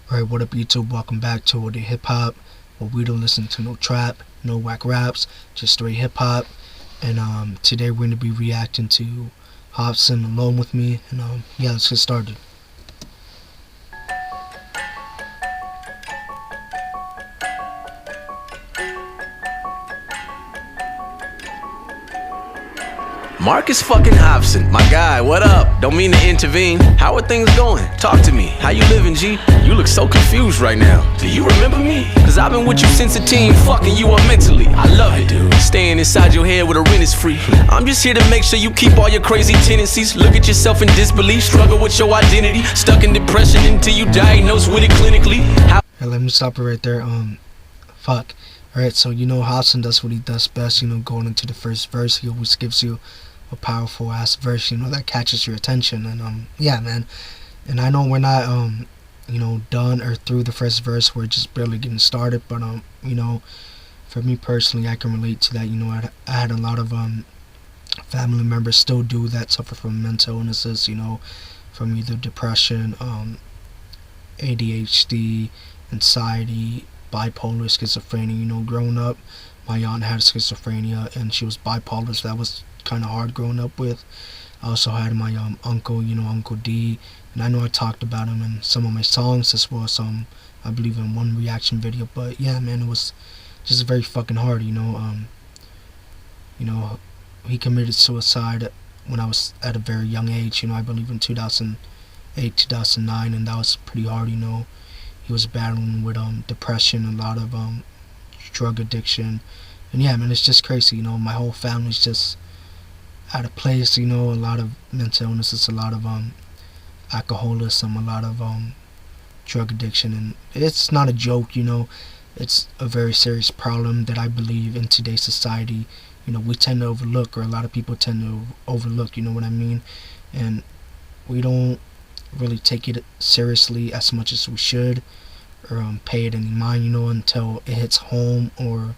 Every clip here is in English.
Alright, what up YouTube? Welcome back to the hip hop, where we don't listen to no trap, no whack raps, just straight hip hop. And today we're gonna be reacting to Hopsin, Alone With Me, and yeah, let's get started. Marcus fucking Hopsin, my guy, what up? Don't mean to intervene. How are things going? Talk to me. How you living, G? You look so confused right now. Do you remember me? Cause I've been with you since a teen, fucking you up mentally. I love it, dude. Staying inside your head with a rent is free. I'm just here to make sure you keep all your crazy tendencies. Look at yourself in disbelief, struggle with your identity. Stuck in depression until you diagnosed with it clinically. Alright, let me stop it right there. Fuck. Alright, so you know Hopsin does what he does best, going into the first verse. He always gives you a powerful ass verse, that catches your attention. And yeah, man. And I know we're not done or through the first verse. We're just barely getting started. But for me personally, I can relate to that. I had a lot of family members, still do, that suffer from mental illnesses, from either depression, ADHD, anxiety, bipolar, schizophrenia. Growing up, my aunt had schizophrenia and she was bipolar, so that was kind of hard growing up with. I also had my uncle, Uncle D, and I know I talked about him in some of my songs as well as I believe in one reaction video. But yeah, man, it was just very fucking hard. He committed suicide when I was at a very young age. I believe in 2008, 2009, and that was pretty hard. He was battling with depression, a lot of drug addiction, and yeah, man, it's just crazy. My whole family's just out of place. A lot of mental illnesses, a lot of alcoholism, a lot of drug addiction, and it's not a joke. It's a very serious problem that I believe in today's society we tend to overlook, or a lot of people tend to overlook, what I mean. And we don't really take it seriously as much as we should, or pay it any mind, until it hits home, or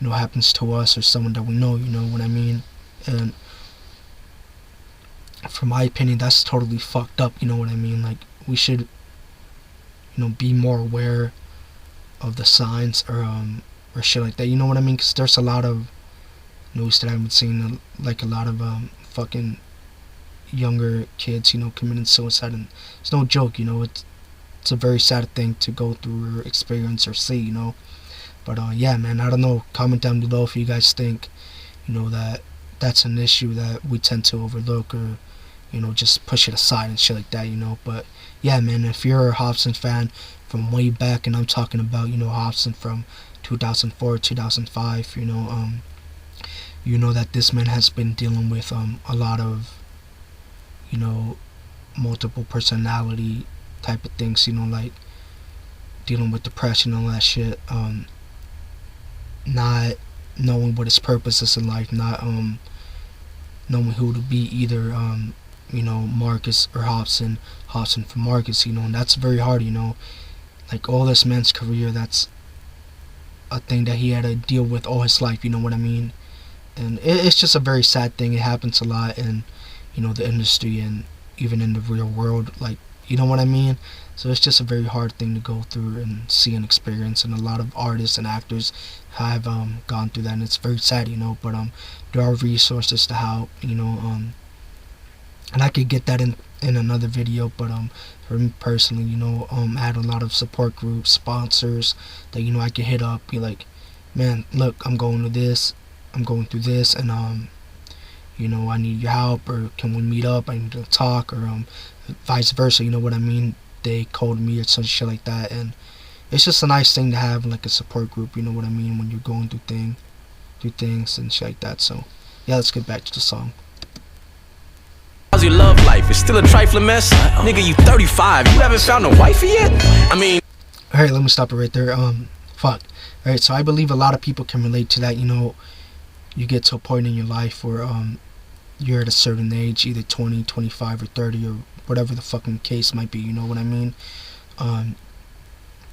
happens to us or someone that we know, what I mean. And from my opinion, that's totally fucked up, what I mean. Like, we should be more aware of the signs, or shit like that, what I mean. Because there's a lot of news that I've been seeing, like a lot of fucking younger kids committing suicide, and it's no joke. It's a very sad thing to go through or experience or see. But yeah, man, I don't know, comment down below if you guys think that that's an issue that we tend to overlook, or just push it aside and shit like that. But yeah, man, if you're a Hopsin fan from way back, and I'm talking about Hopsin from 2004, 2005, you know that this man has been dealing with a lot of multiple personality type of things, like dealing with depression and all that shit, not knowing what his purpose is in life, not knowing who to be, either Marcus or Hopsin for Marcus, and that's very hard. Like, all this man's career, that's a thing that he had to deal with all his life, what I mean. And it's just a very sad thing. It happens a lot in the industry, and even in the real world, like, what I mean. So it's just a very hard thing to go through and see and experience, and a lot of artists and actors have gone through that, and it's very sad. But there are resources to help, and I could get that in another video. But for me personally, I had a lot of support groups, sponsors that I could hit up, be like, man, look, I'm going through this, and I need your help, or can we meet up, I need to talk, or vice versa, what I mean. They called me or some shit like that, and it's just a nice thing to have, like a support group, what I mean, when you're going through things and shit like that. So yeah, let's get back to the song. How's your love life? It's still a trifling mess? Nigga, you 35, you haven't found a wifey yet? I mean... Alright, let me stop it right there. Fuck. Alright, so I believe a lot of people can relate to that. You get to a point in your life where you're at a certain age, either 20, 25, or 30, or whatever the fucking case might be, what I mean. And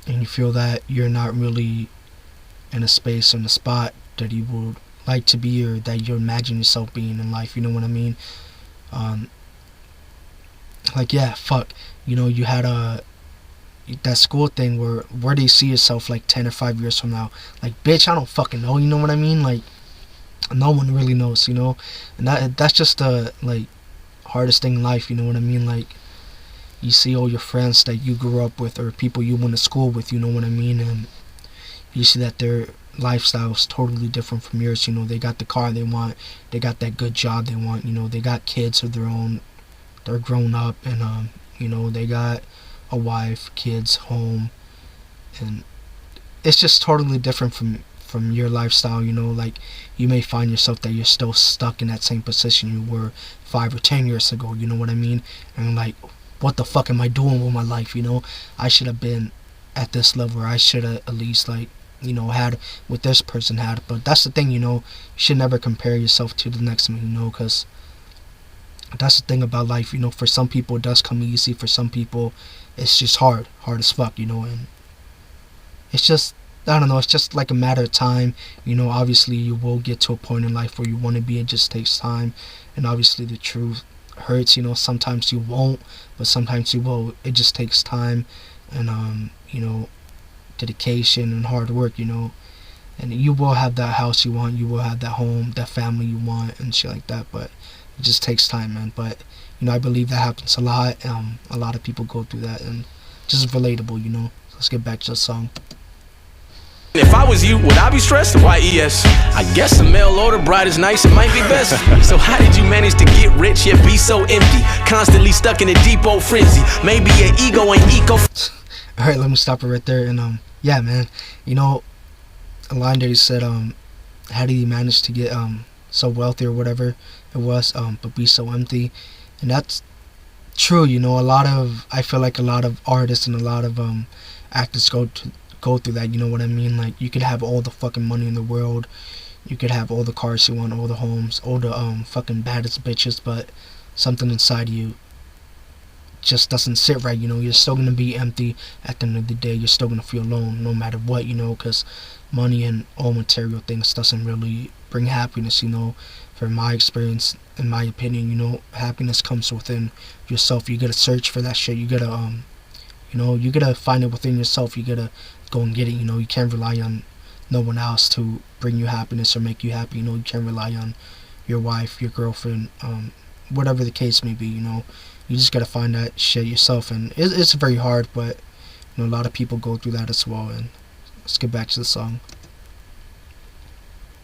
you feel that you're not really in a space or in a spot that you would like to be, or that you imagine yourself being in life, what I mean. Like, yeah, fuck, you had that school thing where do you see yourself like 10 or 5 years from now? Like, bitch, I don't fucking know, you know what I mean? Like, no one really knows, you know? And that's just the, like, hardest thing in life, you know what I mean? Like, you see all your friends that you grew up with or people you went to school with, you know what I mean? And you see that their lifestyle is totally different from yours. You know, they got the car they want, they got that good job they want, you know, they got kids of their own, they're grown up, and you know, they got a wife, kids, home, and it's just totally different from your lifestyle, you know. Like, you may find yourself that you're still stuck in that same position you were 5 or 10 years ago, you know what I mean? And like, what the fuck am I doing with my life, you know? I should have been at this level, or I should have at least, like, you know, had what this person had. But that's the thing, you know, you should never compare yourself to the next man, you know, because that's the thing about life, you know. For some people it does come easy, for some people it's just hard as fuck, you know. And it's just, I don't know, it's just like a matter of time, you know. Obviously you will get to a point in life where you want to be, it just takes time. And obviously the truth hurts, you know. Sometimes you won't, but sometimes you will. It just takes time and you know, dedication and hard work, you know. And you will have that house you want, you will have that home, that family you want, and shit like that. But it just takes time, man. But you know, I believe that happens a lot. A lot of people go through that, and just relatable, you know. Let's get back to the song. If I was you, would I be stressed? Why, yes. I guess a mail order bride is nice, it might be best. So how did you manage to get rich yet be so empty? Constantly stuck in a deep old frenzy. Maybe your ego ain't eco. Alright, let me stop it right there. And yeah, man, you know, a line that he said, how did he manage to get so wealthy or whatever it was, but be so empty? And that's true, you know. I feel like a lot of artists and a lot of actors go through that, you know what I mean? Like, you could have all the fucking money in the world, you could have all the cars you want, all the homes, all the fucking baddest bitches, but something inside you just doesn't sit right, you know. You're still gonna be empty at the end of the day. You're still gonna feel alone no matter what, you know, because money and all material things doesn't really bring happiness, you know. From my experience, in my opinion, you know, happiness comes within yourself. You gotta search for that shit. You gotta you know, you gotta find it within yourself. You gotta go and get it, you know. You can't rely on no one else to bring you happiness or make you happy, you know. You can't rely on your wife, your girlfriend, whatever the case may be, you know. You just gotta find that shit yourself, and it's very hard, but you know, a lot of people go through that as well. And let's get back to the song.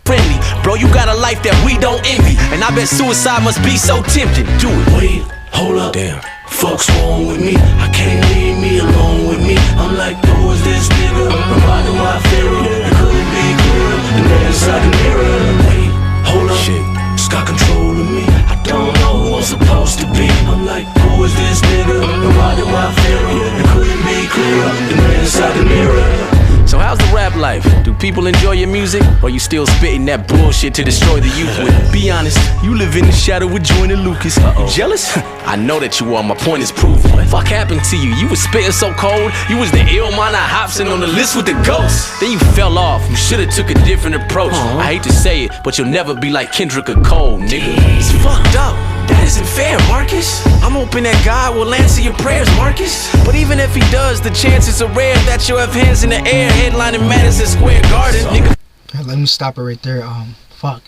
Friendly, bro, you got a life that we don't envy, and I bet suicide must be so tempting. Do it. Wait, hold up. Damn. Fuck's wrong with me? I can't leave me alone with me. I'm like, who is this nigga? Reminding my theory. It couldn't be clearer. The man inside the mirror. Wait, hold up. Shit. It's got control of me. I don't know who I'm supposed to be. I'm like, who is this nigga? Reminding my theory. It couldn't be clearer. The man inside the mirror. So how's the rap life? Do people enjoy your music? Or you still spitting that bullshit to destroy the youth with? Be honest, you live in the shadow with Joyner Lucas. You jealous? I know that you are, my point is proven. What the fuck happened to you? You was spitting so cold. You was the ill minor Hopsin on the list with the ghosts. Then you fell off, you should've took a different approach. I hate to say it, but you'll never be like Kendrick or Cole, nigga. It's fucked up. That isn't fair, Marcus. I'm hoping that God will answer your prayers, Marcus. But even if he does, the chances are rare that you'll have hands in the air headlining Madison Square Garden, nigga. Alright, let me stop it right there. Fuck.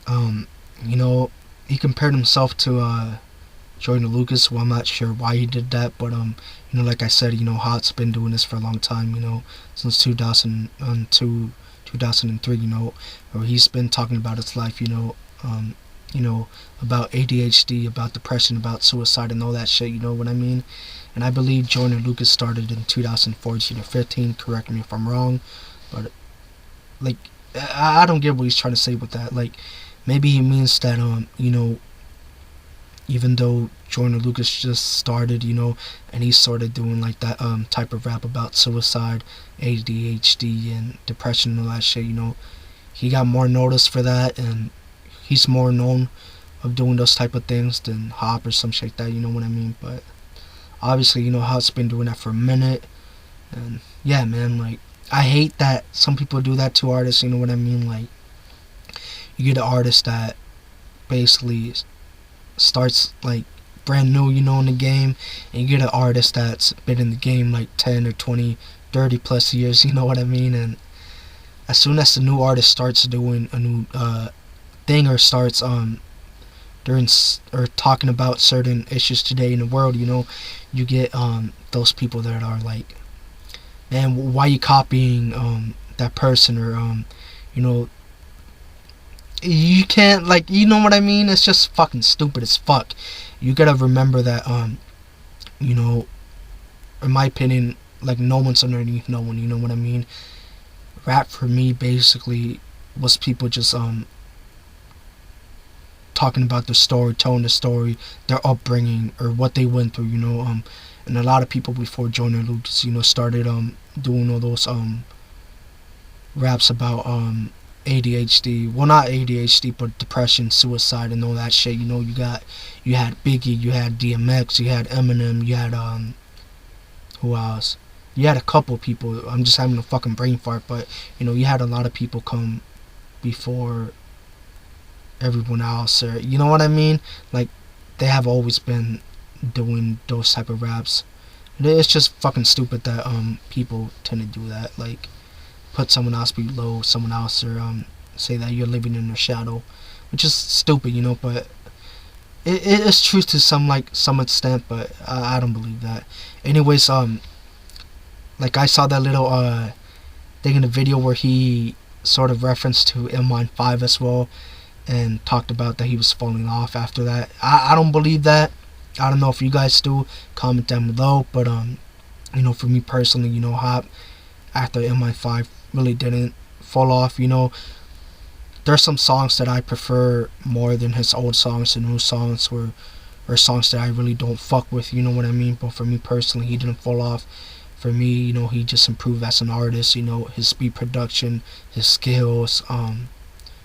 You know, he compared himself to Joyner Lucas. Well, I'm not sure why he did that, but you know, like I said, you know, Hot's been doing this for a long time, you know, since 2002, 2003, you know, where he's been talking about his life, you know, about ADHD, about depression, about suicide, and all that shit, you know what I mean? And I believe Joyner Lucas started in 2014 or 15, correct me if I'm wrong, but, like, I don't get what he's trying to say with that. Like, maybe he means that, you know, even though Joyner Lucas just started, you know, and he started doing, like, that, type of rap about suicide, ADHD, and depression and all that shit, you know, he got more notice for that, and he's more known of doing those type of things than Hop or some shit like that, you know what I mean? But obviously, you know, Hop's been doing that for a minute, and yeah, man, like, I hate that some people do that to artists, you know what I mean? Like, you get an artist that basically starts, like, brand new, you know, in the game, and you get an artist that's been in the game like 10 or 20, 30 plus years, you know what I mean? And as soon as the new artist starts doing a new thing, or starts during or talking about certain issues today in the world, you know, you get those people that are like, man, why you copying that person, or you know, you can't, like, you know what I mean? It's just fucking stupid as fuck. You gotta remember that you know, in my opinion, like, no one's underneath no one, you know what I mean? Rap for me basically was people just talking about their story, telling the story, their upbringing, or what they went through, you know. And a lot of people before Joyner Lucas, you know, started doing all those raps about ADHD. Well, not ADHD, but depression, suicide, and all that shit. You know, you had Biggie, you had DMX, you had Eminem, you had who else? You had a couple people. I'm just having a fucking brain fart, but you know, you had a lot of people come before everyone else, or you know what I mean? Like, they have always been doing those type of raps. It's just fucking stupid that people tend to do that, like put someone else below someone else, or say that you're living in their shadow, which is stupid, you know. But it is true to some extent, but I don't believe that. Anyways, like, I saw that little thing in the video where he sort of referenced to M-Line 5 as well, and talked about that he was falling off after that. I don't believe that. I don't know if you guys do. Comment down below. But you know, for me personally, you know, Hop after M-Line 5 really didn't fall off. You know, there's some songs that I prefer more than his old songs and new songs, or songs that I really don't fuck with, you know what I mean? But for me personally, he didn't fall off. For me, you know, he just improved as an artist, you know, his beat production, his skills,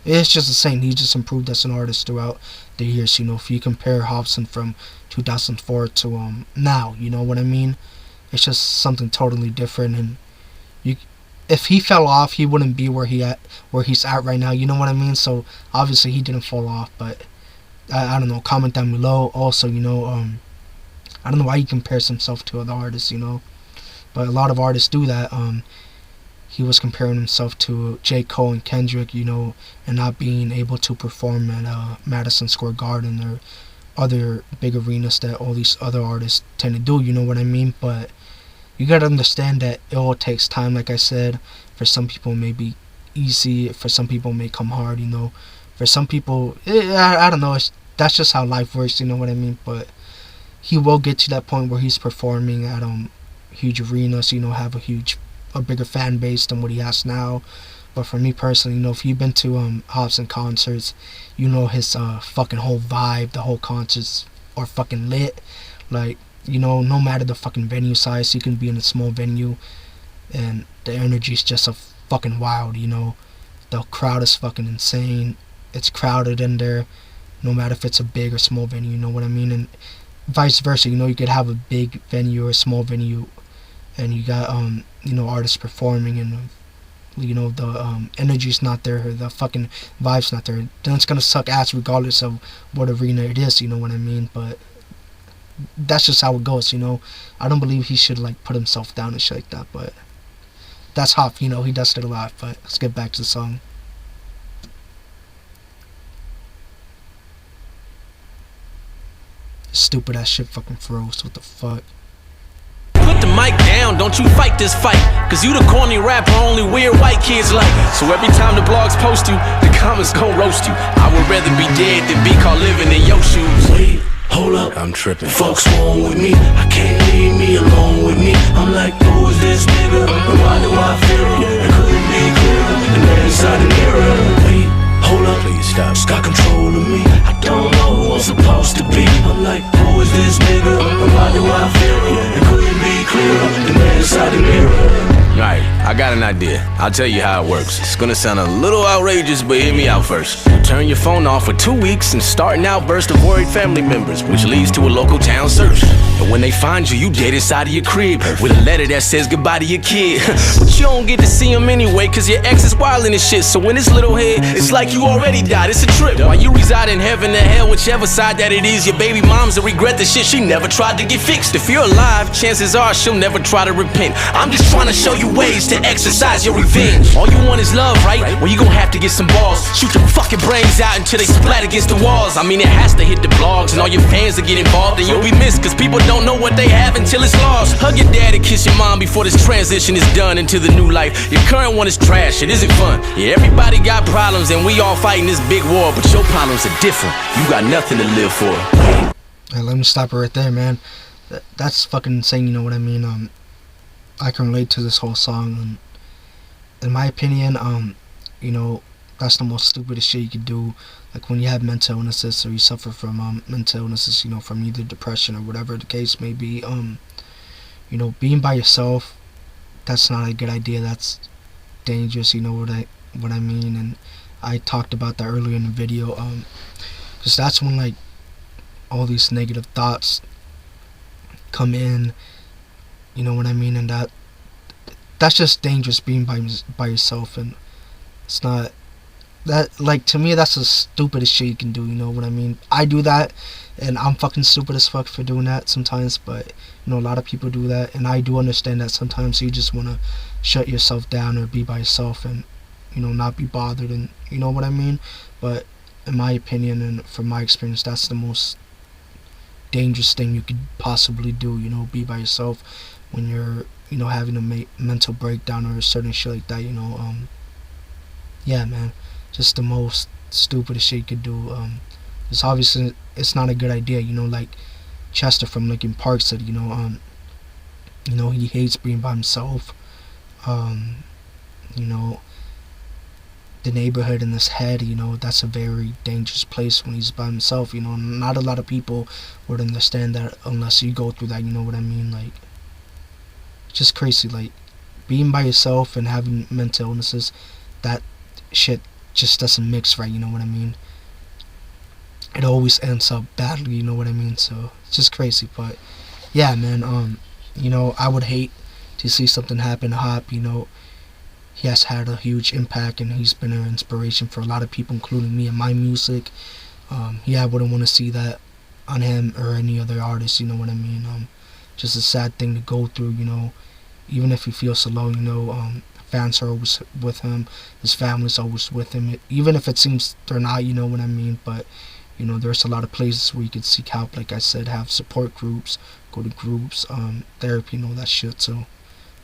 it's just the same. He just improved as an artist throughout the years, you know. If you compare Hopsin from 2004 to now, you know what I mean? It's just something totally different. And if he fell off, he wouldn't be where he's at right now, you know what I mean? So obviously he didn't fall off. But I don't know, comment down below. Also, you know, I don't know why he compares himself to other artists, you know, but a lot of artists do that. He was comparing himself to J. Cole and Kendrick, you know, and not being able to perform at Madison Square Garden or other big arenas that all these other artists tend to do, you know what I mean? But you gotta understand that it all takes time, like I said. For some people it may be easy, for some people it may come hard, you know. For some people, I don't know, that's just how life works, you know what I mean? But he will get to that point where he's performing at huge arenas, you know, have a bigger fan base than what he has now. But for me personally, you know, if you've been to Hopsin concerts, you know his fucking whole vibe, the whole concerts are fucking lit. Like, you know, no matter the fucking venue size, you can be in a small venue and the energy's just a fucking wild, you know. The crowd is fucking insane. It's crowded in there, no matter if it's a big or small venue, you know what I mean? And vice versa, you know, you could have a big venue or a small venue, and you got you know, artists performing, and you know, the energy's not there, or the fucking vibe's not there, then it's gonna suck ass regardless of what arena it is, you know what I mean? But that's just how it goes, you know. I don't believe he should like put himself down and shit like that, but that's Hop, you know, he does it a lot. But let's get back to the song. Stupid ass shit fucking froze. What the fuck? Put the mic down, don't you fight this fight, cause you the corny rapper only weird white kids like. So every time the blogs post you, the comments gon' roast you. I would rather be dead than be caught living in your shoes. Wait, hold up, I'm tripping. Fuck's wrong with me? I can't leave me alone with me. I'm like, who is this nigga? And why do I feel him? It couldn't be clearer. The man inside the mirror. Wait, hold up, Please stop. it's got control of me. I don't know who I'm supposed to be. I'm like, who is this nigga? And why do I feel him? It couldn't be clearer. The man inside the mirror. Right. I got an idea. I'll tell you how it works. It's gonna sound a little outrageous, but hear me out first. Turn your phone off for 2 weeks and start an outburst of worried family members, which leads to a local town search. And when they find you, you dead inside of your crib with a letter that says goodbye to your kid. But you don't get to see him anyway, cause your ex is wildin' and shit. So in his little head, it's like you already died. It's a trip. While you reside in heaven or hell, whichever side that it is, your baby mom's will regret the shit she never tried to get fixed. If you're alive, chances are she'll never try to repent. I'm just trying to show you ways to exercise your revenge. All you want is love, right? Well, you gon' have to get some balls. Shoot your fucking brains out until they splat against the walls. I mean, it has to hit the blogs, and all your fans will get involved, and you'll be missed, cause people don't know what they have until it's lost. Hug your dad and kiss your mom before this transition is done into the new life. Your current one is trash, it isn't fun. Yeah, everybody got problems, and we all fighting this big war, but your problems are different. You got nothing to live for. Hey, let me stop it right there, man. That's fucking insane, you know what I mean? I can relate to this whole song, and in my opinion, you know, that's the most stupidest shit you could do. Like when you have mental illnesses or you suffer from mental illnesses, you know, from either depression or whatever the case may be, you know, being by yourself, that's not a good idea. That's dangerous, you know what I mean? And I talked about that earlier in the video, because that's when like all these negative thoughts come in, you know what I mean? And that's just dangerous, being by yourself. And it's not that, like, to me, that's the stupidest shit you can do, you know what I mean? I do that, and I'm fucking stupid as fuck for doing that sometimes, but you know, a lot of people do that, and I do understand that sometimes you just want to shut yourself down or be by yourself and, you know, not be bothered, and you know what I mean? But in my opinion and from my experience, that's the most dangerous thing you could possibly do, you know, be by yourself when you're, you know, having a mental breakdown or certain shit like that, you know. Yeah, man, just the most stupidest shit you could do. It's obviously, it's not a good idea, you know, like Chester from Linkin Park said, you know, he hates being by himself. You know, the neighborhood in his head, you know, that's a very dangerous place when he's by himself, you know. Not a lot of people would understand that unless you go through that, you know what I mean? Like, it's just crazy, like, being by yourself and having mental illnesses, that shit just doesn't mix right, you know what I mean? It always ends up badly, you know what I mean? So it's just crazy. But yeah, man, you know, I would hate to see something happen to Hop. You know, he has had a huge impact, and he's been an inspiration for a lot of people, including me and my music. Yeah, I wouldn't want to see that on him or any other artist, you know what I mean? Just a sad thing to go through, you know. Even if he feels alone, you know, fans are always with him, his family's always with him, even if it seems they're not, you know what I mean? But you know, there's a lot of places where you could seek help, like I said, have support groups, go to groups, therapy, and all that shit. So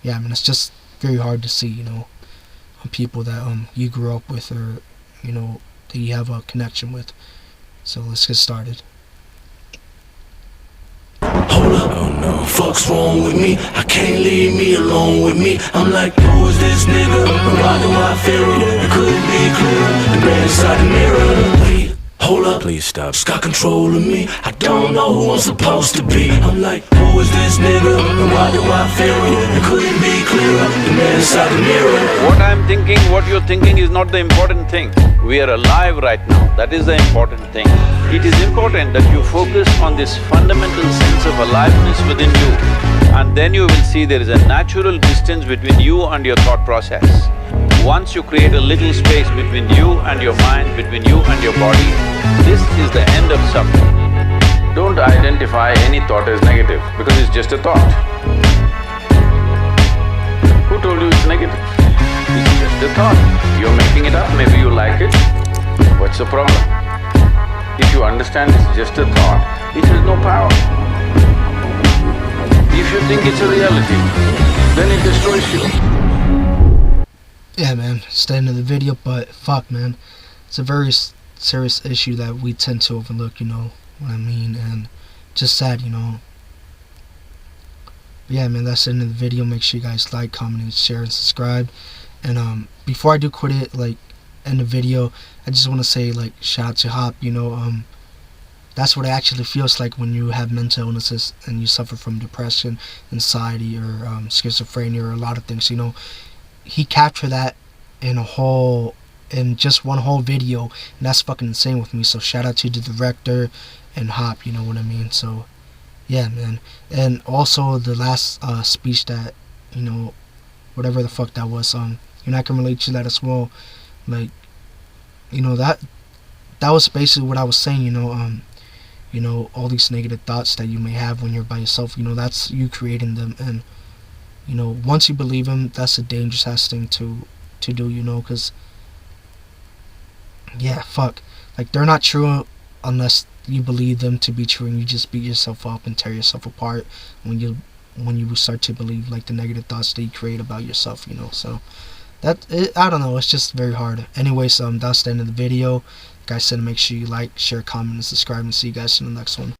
yeah, I mean, it's just very hard to see, you know, people that you grew up with, or you know, that you have a connection with. So let's get started. Hold up, oh no, fuck's wrong with me? I can't leave me alone with me. I'm like, who is this nigga? Why do I fear him? It couldn't be clearer. The man inside the mirror. Wait, hold up, Please stop. it's got control of me. I don't know who I'm supposed to be. I'm like, who is this nigga? Why do I fear him? It couldn't be clearer. The man inside the mirror. What I'm thinking, what you're thinking is not the important thing. We are alive right now, that is the important thing. It is important that you focus on this fundamental sense of aliveness within you, and then you will see there is a natural distance between you and your thought process. Once you create a little space between you and your mind, between you and your body, this is the end of suffering. Don't identify any thought as negative, because it's just a thought. Who told you it's negative? It's just a thought. You're making it up, maybe you like it. What's the problem? If you understand it's just a thought, it has no power. If you think it's a reality, then it destroys you. Yeah, man, it's the end of the video, but fuck, man, it's a very serious issue that we tend to overlook, you know what I mean? And just sad, you know. But yeah, man, that's the end of the video. Make sure you guys like, comment, and share, and subscribe. And before I do quit it, like, end the video, I just want to say, like, shout out to Hop, you know. That's what it actually feels like when you have mental illnesses and you suffer from depression, anxiety, or schizophrenia, or a lot of things, you know. he captured that in just one whole video, and that's fucking insane with me. So shout out to the director and Hop, you know what I mean? So yeah, man. And also the last speech that, you know, whatever the fuck that was, and I can relate to that as well. Like, you know, that was basically what I was saying, you know, all these negative thoughts that you may have when you're by yourself, you know, that's you creating them. And you know, once you believe them, that's a dangerous ass thing to do, you know, because yeah, fuck, like, they're not true unless you believe them to be true, and you just beat yourself up and tear yourself apart when you start to believe like the negative thoughts that you create about yourself, you know. So I don't know, it's just very hard. Anyways, that's the end of the video. Like I said, make sure you like, share, comment, and subscribe, and see you guys in the next one.